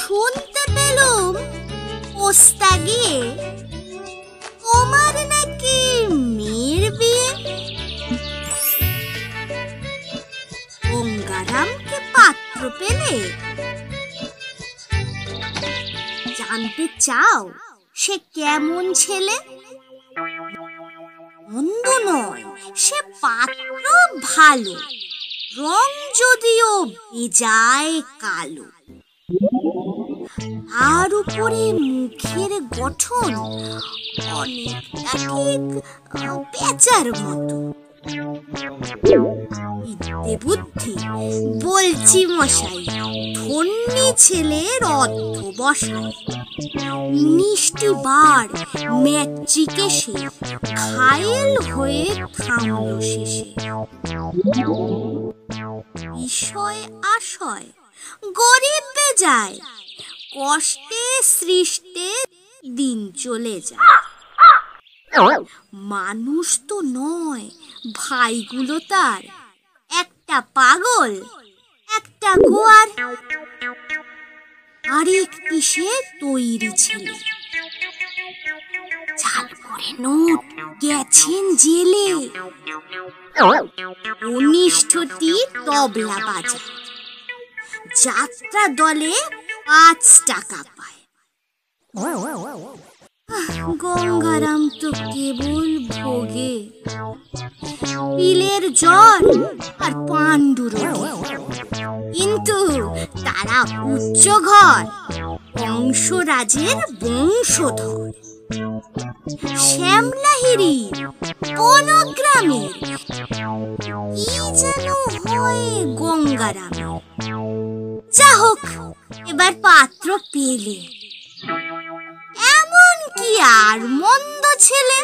শুনতে পেলুম পোস্তা গিয়ে তোমার নাকি মেয়ের বিয়ে। গঙ্গারামকে পাত্র পেলে? জানতে চাও সে কেমন ছেলে? মন্দ নয়, সে পাত্র ভালো, রং যদিও বেজায় কালো। আর উপরে মুখের গঠন অনেকটা ঠিক পেঁচার মতো। বিদ্যে বুদ্ধি বলছি মশাই, ধন্যী ছেলের অধ্যবসায়। 19টি বার ম্যাট্রিকে সে ঘায়েল হয়ে থামল শেষে। বিষয় আশয় গরিব বেজায়, কষ্টে সৃষ্টে দিন চলে যায়। মানুষ তো নয় ভাইগুলো তার, একটা পাগল একটা গোয়ার। আরেকটি সে তৈরি ছেলে, চাল করে নোট গেছেন জেলে। 19টি তবলা বাজায়, যাত্রা দলে 5 টাকা পায়। গঙ্গারাম তো কেবল ভোগে, পিলের জ্বর আর পাণ্ডুর। কিন্তু তারা উচ্চ ঘর, বংশরাজের বংশধর। শ্যামলাহিরি কোন গ্রামের কি যেন হয় গঙ্গারামের। যা হোক, এবার পাত্র পেলে, এমন কি আর মন্দ ছেলে।